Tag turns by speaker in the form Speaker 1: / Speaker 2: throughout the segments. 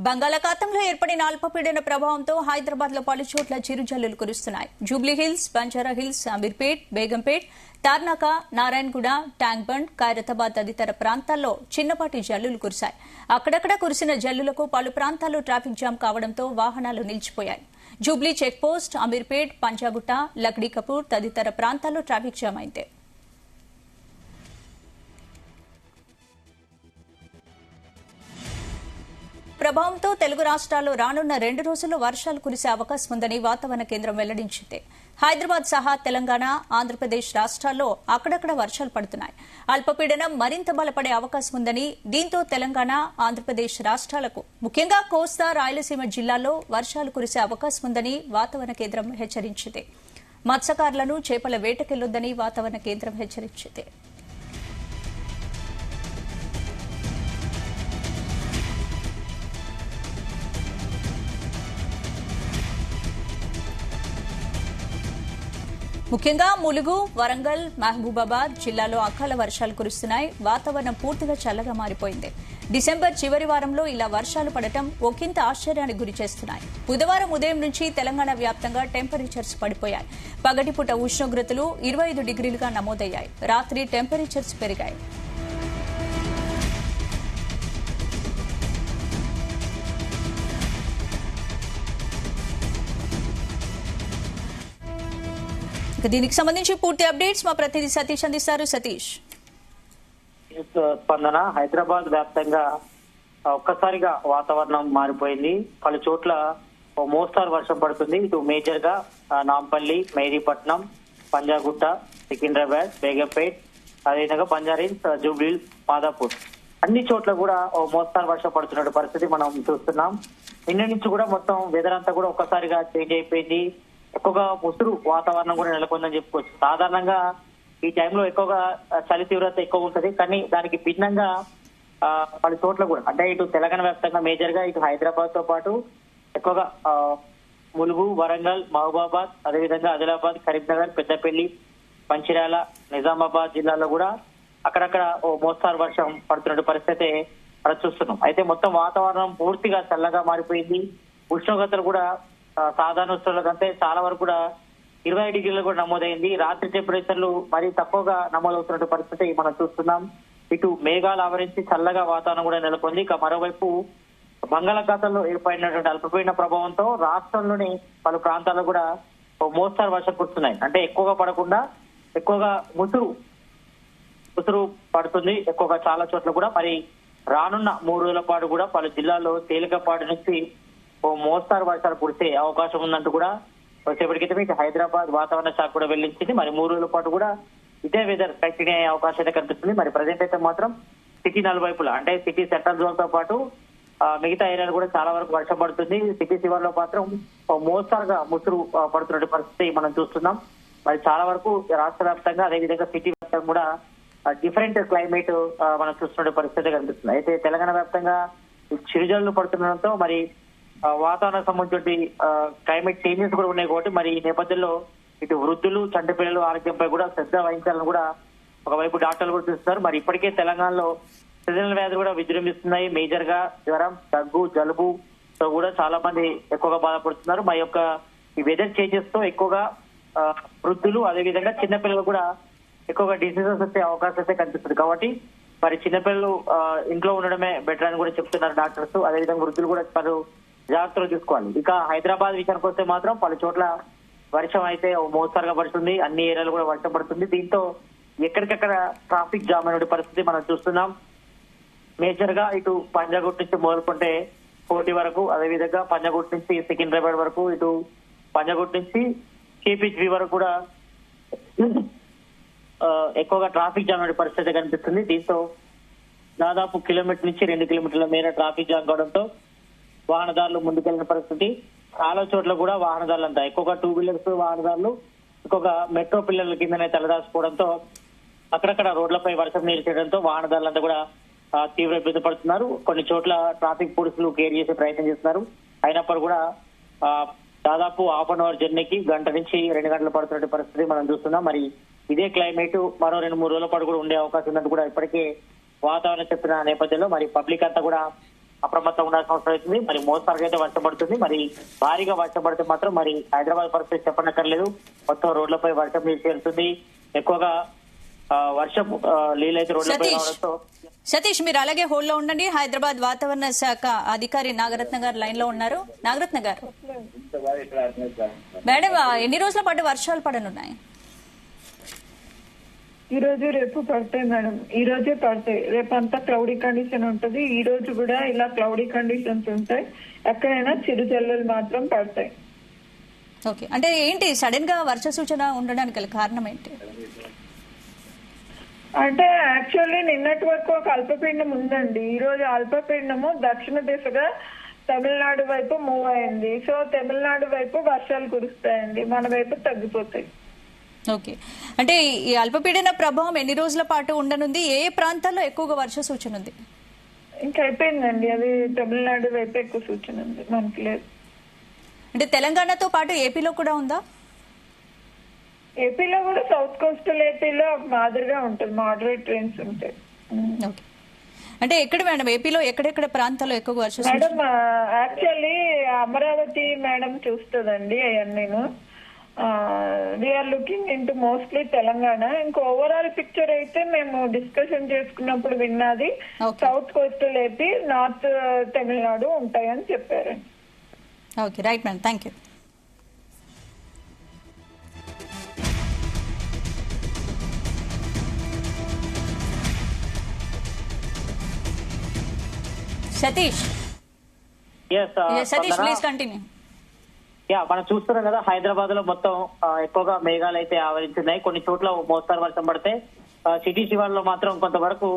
Speaker 1: బంగాళాఖాతంలో ఏర్పడిన అల్పపీడన ప్రభావంతో హైదరాబాద్ లో పలు చోట్ల చిరుజల్లులు కురుస్తున్నాయి. జూబ్లీహిల్స్, బంజారాహిల్స్, అమీర్పేట్, బేగంపేట్, తార్నాక, నారాయణగూడ, ట్యాంక్ బండ్, ఖైరతాబాద్ తదితర ప్రాంతాల్లో చిన్నపాటి జల్లులు కురిశాయి. అక్కడక్కడ కురిసిన జల్లులకు పలు ప్రాంతాల్లో ట్రాఫిక్ జామ్ కావడంతో వాహనాలు నిలిచిపోయాయి. జూబ్లీ చెక్పోస్ట్, అమీర్పేట్, పంజాగుట్ట, లక్డీ కపూర్ తదితర ప్రాంతాల్లో ట్రాఫిక్ జామ్ అయింది. ప్రభావంతో తెలుగు రాష్ట్రాల్లో రానున్న 2 రోజుల్లో వర్షాలు కురిసే అవకాశం ఉందని వాతావరణ కేంద్రం వెల్లడించింది. హైదరాబాద్ సహా తెలంగాణ, ఆంధ్రప్రదేశ్ రాష్ట్రాల్లో అక్కడక్కడ వర్షాలు పడుతున్నాయి. అల్పపీడనం మరింత బలపడే అవకాశం ఉందని, దీంతో తెలంగాణ, ఆంధ్రప్రదేశ్ రాష్ట్రాలకు ముఖ్యంగా కోస్తా, రాయలసీమ జిల్లాల్లో వర్షాలు కురిసే అవకాశం ఉందని వాతావరణ కేంద్రం హెచ్చరించింది. మత్స్యకారులను చేపల వేటకెళ్లొద్దని వాతావరణ కేంద్రం హెచ్చరించింది. ముఖ్యంగా ములుగు, వరంగల్, మహబూబాబాద్ జిల్లాలో అకాల వర్షాలు కురుస్తున్నాయి. వాతావరణం పూర్తిగా చల్లగా మారిపోయింది. డిసెంబర్ చివరి వారంలో ఇలా వర్షాలు పడటం ఒకంత ఆశ్చర్యానికి గురిచేస్తున్నాయి. బుధవారం ఉదయం నుంచి తెలంగాణ వ్యాప్తంగా టెంపరేచర్స్ పడిపోయాయి. పగటిపూట ఉష్ణోగ్రతలు 25 డిగ్రీలుగా నమోదయ్యాయి. రాత్రి టెంపరేచర్స్ పెరిగాయి. దీనికి సంబంధించి పూర్తి అప్డేట్స్ మా ప్రతినిధి సతీష్ అందిస్తారు. సతీష్,
Speaker 2: స్పందన. హైదరాబాద్ వ్యాప్తంగా ఒక్కసారిగా వాతావరణం మారిపోయింది. పలు చోట్ల మోస్తారు వర్షం పడుతుంది. ఇటు మేజర్ గా నాంపల్లి, మెహదీపట్నం, పంజాగుట్ట, సికింద్రాబాద్, బేగంపేట్, అదేవిధంగా బంజారాహిల్స్, జూబ్లీహిల్స్, మాదాపూర్ అన్ని చోట్ల కూడా మోస్తారు వర్షం పడుతున్న పరిస్థితి మనం చూస్తున్నాం. నిన్న నుంచి కూడా మొత్తం వెదర్ అంతా కూడా ఒక్కసారిగా చేంజ్ అయిపోయింది. ఎక్కువగా ముసురు వాతావరణం కూడా నెలకొందని చెప్పుకోవచ్చు. సాధారణంగా ఈ టైంలో ఎక్కువగా చలి తీవ్రత ఎక్కువ ఉంటుంది, కానీ దానికి భిన్నంగా పలు చోట్ల కూడా అంటే ఇటు తెలంగాణ వ్యాప్తంగా మేజర్ గా ఇటు హైదరాబాద్ తో పాటు ఎక్కువగా ములుగు, వరంగల్, మహబూబాబాద్, అదేవిధంగా ఆదిలాబాద్, కరీంనగర్, పెద్దపల్లి, మంచిర్యాల, నిజామాబాద్ జిల్లాలో కూడా అక్కడక్కడ మోస్తారు వర్షం పడుతున్న పరిస్థితి మనం చూస్తున్నాం. అయితే మొత్తం వాతావరణం పూర్తిగా చల్లగా మారిపోయింది. ఉష్ణోగ్రతలు కూడా సాధారణ ఉష్ణోగ్రత కంటే చాలా వరకు కూడా 20 డిగ్రీలు కూడా నమోదైంది. రాత్రి టెంపరేచర్లు మరీ తక్కువగా నమోదవుతున్న పరిస్థితి మనం చూస్తున్నాం. ఇటు మేఘాలు ఆవరించి చల్లగా వాతావరణం కూడా నెలకొంది. ఇక మరోవైపు బంగాళాఖాతంలో ఏర్పడినటువంటి అల్పపీడన ప్రభావంతో రాష్ట్రంలోని పలు ప్రాంతాల్లో కూడా మోస్తారు వర్షం కురుస్తున్నాయి. అంటే ఎక్కువగా పడకుండా ఎక్కువగా ముసురు పడుతుంది. ఎక్కువగా చాలా చోట్ల కూడా మరి రానున్న 3 రోజుల పాటు కూడా పలు జిల్లాల్లో తేలికపాటి నుంచి మోస్తారు వర్షాలు కురిసే అవకాశం ఉందంటూ కూడా వచ్చేప్పటి క్రితం ఇటు హైదరాబాద్ వాతావరణ శాఖ కూడా వెల్లించింది. మరి 3 రోజుల పాటు కూడా ఇదే వెదర్ కంటిన్యూ అయ్యే అవకాశం అయితే కనిపిస్తుంది. మరి ప్రజెంట్ అయితే మాత్రం సిటీ నలువైపులా అంటే సిటీ సెంట్రల్ జోన్ తో పాటు మిగతా ఏరియాలు కూడా చాలా వరకు వర్షం పడుతుంది. సిటీ శివార్లో మాత్రం మోస్తారుగా ముసురు పడుతున్న పరిస్థితి మనం చూస్తున్నాం. మరి చాలా వరకు రాష్ట్ర వ్యాప్తంగా అదేవిధంగా సిటీ వ్యాప్తంగా కూడా డిఫరెంట్ క్లైమేట్ మనం చూస్తున్న పరిస్థితి కనిపిస్తుంది. అయితే తెలంగాణ వ్యాప్తంగా చిరుజల్లు పడుతుండడంతో మరి వాతావరణం సంబంధించి క్లైమేట్ చేంజెస్ కూడా ఉన్నాయి కాబట్టి మరి ఈ నేపథ్యంలో ఇటు వృద్ధులు, చంటి పిల్లలు ఆరోగ్యంపై కూడా శ్రద్ధ వహించాలని కూడా ఒకవైపు డాక్టర్లు కూడా చూస్తున్నారు. మరి ఇప్పటికే తెలంగాణలో సీజనల్ వ్యాధులు కూడా విజృంభిస్తున్నాయి. మేజర్ గా జ్వరం, దగ్గు, జలుబుతో కూడా చాలా మంది ఎక్కువగా బాధపడుతున్నారు. మరి యొక్క ఈ వెదర్ చేంజెస్ తో ఎక్కువగా వృద్ధులు అదేవిధంగా చిన్నపిల్లలు కూడా ఎక్కువగా డిసీజెస్ వచ్చే అవకాశం అయితే కనిపిస్తుంది. కాబట్టి మరి చిన్నపిల్లలు ఇంట్లో ఉండడమే బెటర్ అని కూడా చెప్తున్నారు డాక్టర్స్. అదేవిధంగా వృద్ధులు కూడా పలు జాగ్రత్తలు తీసుకోవాలి. ఇక హైదరాబాద్ విషయానికి వస్తే మాత్రం పలు చోట్ల వర్షం అయితే మోస్తరుగా పడుతుంది. అన్ని ఏరియాలు కూడా వర్షం పడుతుంది. దీంతో ఎక్కడికక్కడ ట్రాఫిక్ జామ్ అనే పరిస్థితి మనం చూస్తున్నాం. మేజర్ గా ఇటు పంజాగుట్ నుంచి మొదలుకుంటే కోటి వరకు, అదేవిధంగా పంజాగుట్ నుంచి సికింద్రాబాద్ వరకు, ఇటు పంజాగుట్ నుంచి కేపీహెచ్బి వరకు కూడా ఎక్కువగా ట్రాఫిక్ జామ్ అనే పరిస్థితి కనిపిస్తుంది. దీంతో దాదాపు కిలోమీటర్ నుంచి 2 కిలోమీటర్ల మేర ట్రాఫిక్ జామ్ కావడంతో వాహనదారులు ముందుకెళ్లిన పరిస్థితి. చాలా చోట్ల కూడా వాహనదారులంతా ఎక్కువగా 2 వీలర్స్ వాహనదారులు ఎక్కువగా మెట్రో పిల్లల కిందనే తలదాచుకోవడంతో అక్కడక్కడ రోడ్లపై వర్షం నీరు చేయడంతో వాహనదారులంతా కూడా తీవ్ర ఇబ్బంది పడుతున్నారు. కొన్ని చోట్ల ట్రాఫిక్ పోలీసులు కేర్ చేసే ప్రయత్నం చేస్తున్నారు. అయినప్పుడు కూడా దాదాపు హాఫ్ అన్ అవర్ జర్నీకి గంట నుంచి 2 గంటలు పడుతున్న పరిస్థితి మనం చూస్తున్నాం. మరి ఇదే క్లైమేట్ మరో 2-3 రోజుల పాటు కూడా ఉండే అవకాశం ఉందని కూడా ఇప్పటికే వాతావరణం చెప్పిన నేపథ్యంలో మరి పబ్లిక్ అంతా కూడా అప్రమత్తంగా ఉండాల్సిన అవసరం అవుతుంది. మరి మోస్తారుగా అయితే వర్షం పడుతుంది. మరి భారీగా వర్షం పడితే మాత్రం మరి హైదరాబాద్ పరిస్థితి చెప్పనక్కర్లేదు. మొత్తం రోడ్లపై వర్షం నీరు చేరుతుంది. ఎక్కువగా వర్షం నీళ్ళైతే రోడ్లపై రావడంతో.
Speaker 1: సతీష్, మీరు అలాగే హోల్డ్ లో ఉండండి. హైదరాబాద్ వాతావరణ శాఖ అధికారి నాగరత్న గారు లైన్ లో ఉన్నారు. నాగరత్న గారు, మేడం, ఎన్ని రోజుల పాటు వర్షాలు పడనున్నాయి?
Speaker 3: ఈ రోజు రేపు పడతాయి మేడం. ఈ రోజే పడతాయి. రేపు అంతా క్లౌడీ కండిషన్ ఉంటది. ఈ రోజు కూడా ఇలా క్లౌడీ కండిషన్స్ ఉంటాయి. ఎక్కడైనా చిరుజల్లులు మాత్రం పడతాయి.
Speaker 1: ఓకే, అంటే ఏంటి సడన్ గా వర్ష సూచన ఉండడానికి గల కారణం ఏంటి?
Speaker 3: అంటే యాక్చువల్లీ నిన్నటి వరకు ఒక అల్పపీడనం ఉందండి. ఈ రోజు అల్పపీడనము దక్షిణ దిశగా తమిళనాడు వైపు మూవ్ అయింది. సో తమిళనాడు వైపు వర్షాలు కురుస్తాయండి, మన వైపు తగ్గిపోతాయి.
Speaker 1: ఓకే, అంటే ఈ అల్పపీడన ప్రభావం ఎన్ని రోజుల పాటు ఉండనుంది? ఏ ప్రాంతాల్లో ఎక్కువగా వర్ష సూచన ఉంది?
Speaker 3: ఇంకా అయిపోయిందండి, అది తమిళనాడు వైపు ఎక్కువ సూచన ఉంది, మనకి లేదు.
Speaker 1: అంటే తెలంగాణతో పాటు ఏపీలో కూడా ఉందా?
Speaker 3: ఏపీలో కూడా సౌత్ కోస్టల్ ఏపీలో మాదిరిగా ఉంటుంది, మోడరేట్ రెయిన్స్ ఉంటాయి.
Speaker 1: ఓకే, అంటే ఎక్కడ మేడం ఏపీలో ఎక్కడెక్కడ ప్రాంతాల్లో ఎక్కువ వర్ష సూచన?
Speaker 3: మేడం యాక్చువల్లీ అమరావతి మేడం చూస్తుందండి అవన్నీను. We are looking into mostly Telangana. ఇంకా ఓవరాల్ పిక్చర్ అయితే మేము డిస్కషన్ చేసుకున్నప్పుడు విన్నది south coastal AP, north Tamil Nadu ఉంటాయని చెప్పారు.
Speaker 1: Okay, right madam, thank you. Satish, Satish please continue.
Speaker 2: మనం చూస్తున్నాం కదా, హైదరాబాద్ లో మొత్తం ఎక్కువగా మేఘాలు అయితే ఆవరించున్నాయి. కొన్ని చోట్ల మోస్తారు వర్షం పడితే సిటీ శివార్లో మాత్రం కొంతవరకు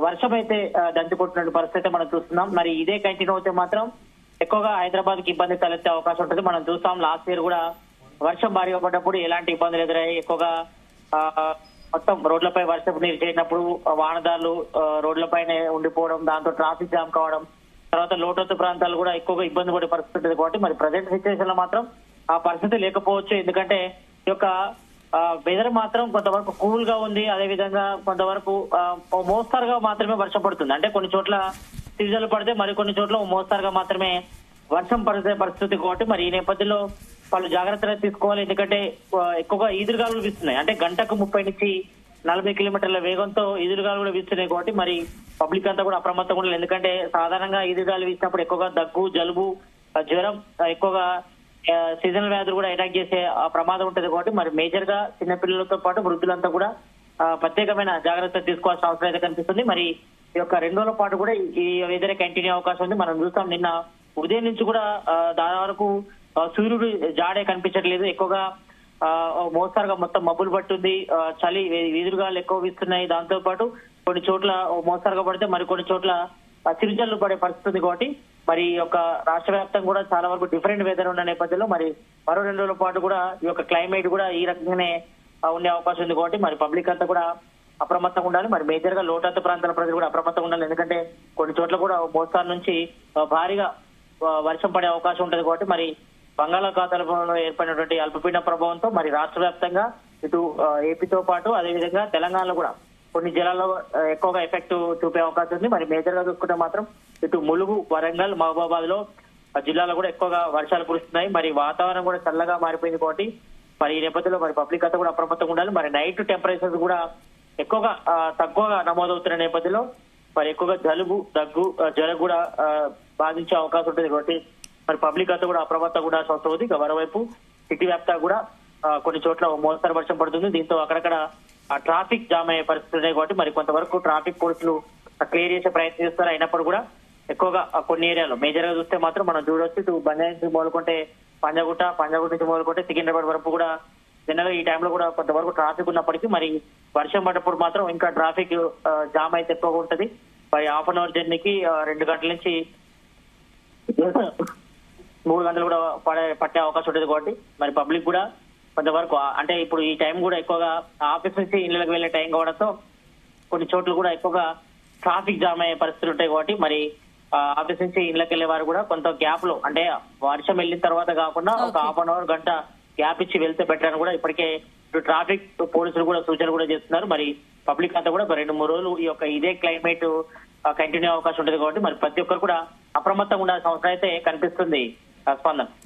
Speaker 2: వర్షం అయితే దంచుకుంటున్న పరిస్థితి మనం చూస్తున్నాం. మరి ఇదే కంటిన్యూ అయితే మాత్రం ఎక్కువగా హైదరాబాద్ కి ఇబ్బంది తలెత్తే అవకాశం ఉంటుంది. మనం చూస్తాం లాస్ట్ ఇయర్ కూడా వర్షం భారీగా పడ్డప్పుడు ఎలాంటి ఇబ్బందులు ఎదురయ్యాయి. ఎక్కువగా మొత్తం రోడ్లపై వర్షం నీరు చేరినప్పుడు వాహనదారులు రోడ్లపైనే ఉండిపోవడం, దాంతో ట్రాఫిక్ జామ్ కావడం, తర్వాత లోతట్టు ప్రాంతాలు కూడా ఎక్కువగా ఇబ్బంది పడే పరిస్థితి ఉంటుంది. కాబట్టి మరి ప్రజెంట్ సిచ్యువేషన్ లో మాత్రం ఆ పరిస్థితి లేకపోవచ్చు. ఎందుకంటే ఈ యొక్క వెదర్ మాత్రం కొంతవరకు కూల్ గా ఉంది. అదే విధంగా కొంతవరకు మోస్తారుగా మాత్రమే వర్షం పడుతుంది. అంటే కొన్ని చోట్ల సీజన్లు పడితే మరికొన్ని చోట్ల మోస్తారుగా మాత్రమే వర్షం పడితే పరిస్థితి. కాబట్టి మరి ఈ నేపథ్యంలో వాళ్ళు జాగ్రత్తలు తీసుకోవాలి. ఎందుకంటే ఎక్కువగా ఈదురుగాలులు వీస్తున్నాయి. అంటే గంటకు 30 నుంచి 40 కిలోమీటర్ల వేగంతో ఈదురుగాలు కూడా వీస్తున్నాయి. కాబట్టి మరి పబ్లిక్ అంతా కూడా అప్రమత్తంగా ఉండాలి. ఎందుకంటే సాధారణంగా ఈదురుగాలు వీసినప్పుడు ఎక్కువగా దగ్గు, జలుబు, జ్వరం, ఎక్కువగా సీజనల్ వ్యాధులు కూడా అటాక్ చేసే ప్రమాదం ఉంటుంది. కాబట్టి మరి మేజర్ గా చిన్నపిల్లలతో పాటు వృద్ధులంతా కూడా ప్రత్యేకమైన జాగ్రత్త తీసుకోవాల్సిన అవసరం అయితే కనిపిస్తుంది. మరి ఈ యొక్క 2 రోజుల పాటు కూడా ఈ వెదర్ కంటిన్యూ అవకాశం ఉంది. మనం చూస్తాం నిన్న ఉదయం నుంచి కూడా దాని వరకు సూర్యుడు జాడే కనిపించట్లేదు. ఎక్కువగా మోస్తారుగా మొత్తం మబ్బులు పట్టుంది. చలి, వీధులుగాలు ఎక్కువ వీస్తున్నాయి. దాంతో పాటు కొన్ని చోట్ల మోస్తారుగా పడితే మరికొన్ని చోట్ల చిరుజల్లు పడే పరిస్థితి. కాబట్టి మరి ఈ యొక్క రాష్ట్ర వ్యాప్తంగా కూడా చాలా వరకు డిఫరెంట్ వెదర్ ఉన్న నేపథ్యంలో మరి మరో 2 రోజుల పాటు కూడా ఈ యొక్క క్లైమేట్ కూడా ఈ రకంగానే ఉండే అవకాశం ఉంది. కాబట్టి మరి పబ్లిక్ అంతా కూడా అప్రమత్తంగా ఉండాలి. మరి మేజర్ గా లోతట్టు ప్రాంతాల ప్రజలు కూడా అప్రమత్తంగా ఉండాలి. ఎందుకంటే కొన్ని చోట్ల కూడా మోస్తారు నుంచి భారీగా వర్షం పడే అవకాశం ఉంటుంది. కాబట్టి మరి బంగాళాఖాతంలో ఏర్పడినటువంటి అల్పపీడన ప్రభావంతో మరి రాష్ట్ర వ్యాప్తంగా ఇటు ఏపీతో పాటు అదేవిధంగా తెలంగాణలో కూడా కొన్ని జిల్లాల్లో ఎక్కువగా ఎఫెక్ట్ చూపే అవకాశం ఉంది. మరి మేజర్ గా చూసుకుంటే మాత్రం ఇటు ములుగు, వరంగల్, మహబూబాబాద్ లో జిల్లాలో కూడా ఎక్కువగా వర్షాలు కురుస్తున్నాయి. మరి వాతావరణం కూడా చల్లగా మారిపోయింది. కాబట్టి మరి ఈ నేపథ్యంలో మరి పబ్లిక్ అంతా కూడా అప్రమత్తంగా ఉండాలి. మరి నైట్ టెంపరేచర్స్ కూడా ఎక్కువగా తక్కువగా నమోదవుతున్న నేపథ్యంలో మరి ఎక్కువగా జలుబు, దగ్గు, జ్వరం కూడా బాధించే అవకాశం ఉంటుంది. కాబట్టి మరి పబ్లిక్ అంతా కూడా అప్రమత్తంగా ఉండాల్సిన అవసరం ఉంది. ఇక మరోవైపు సిటీ వ్యాప్తంగా కూడా కొన్ని చోట్ల మోస్తరు వర్షం పడుతుంది. దీంతో అక్కడక్కడ ట్రాఫిక్ జామ్ అయ్యే పరిస్థితి ఉన్నాయి. కాబట్టి మరి కొంతవరకు ట్రాఫిక్ పోలీసులు క్లియర్ చేసే ప్రయత్నం చేస్తారు. అయినప్పుడు కూడా ఎక్కువగా కొన్ని ఏరియాలో మేజర్ గా చూస్తే మాత్రం మనం చూడొచ్చు, ఇటు బంజారా నుంచి మొదలుకుంటే పంజాగుట్ట నుంచి మొదలుకుంటే సికింద్రాబాద్ వరకు కూడా జనరల్ ఈ టైంలో కూడా కొంతవరకు ట్రాఫిక్ ఉన్నప్పటికీ మరి వర్షం పడ్డప్పుడు మాత్రం ఇంకా ట్రాఫిక్ జామ్ అయితే ఎక్కువగా ఉంటుంది. మరి హాఫ్ అన్ అవర్ జర్నీకి 2 గంటల నుంచి 3 గంటలు కూడా పట్టే అవకాశం ఉంటుంది. కాబట్టి మరి పబ్లిక్ కూడా కొంతవరకు అంటే ఇప్పుడు ఈ టైం కూడా ఎక్కువగా ఆఫీస్ నుంచి ఇళ్లకు వెళ్లే టైం కావడంతో కొన్ని చోట్ల కూడా ఎక్కువగా ట్రాఫిక్ జామ్ అయ్యే పరిస్థితులు ఉంటాయి. కాబట్టి మరి ఆఫీస్ నుంచి ఇళ్లకు వెళ్లే వారు కూడా కొంత గ్యాప్ లో, అంటే వర్షం వెళ్ళిన తర్వాత కాకుండా ఒక హాఫ్ అన్ అవర్, గంట గ్యాప్ ఇచ్చి వెళ్తే బెటర్ అని కూడా ఇప్పటికే ట్రాఫిక్ పోలీసులు కూడా సూచనలు కూడా చేస్తున్నారు. మరి పబ్లిక్ అంతా కూడా 2-3 రోజులు ఈ యొక్క ఇదే క్లైమేట్ కంటిన్యూ అవకాశం ఉంటుంది. కాబట్టి మరి ప్రతి ఒక్కరు కూడా అప్రమత్తంగా ఉండాల్సిన అవసరం అయితే కనిపిస్తుంది. స్పందన.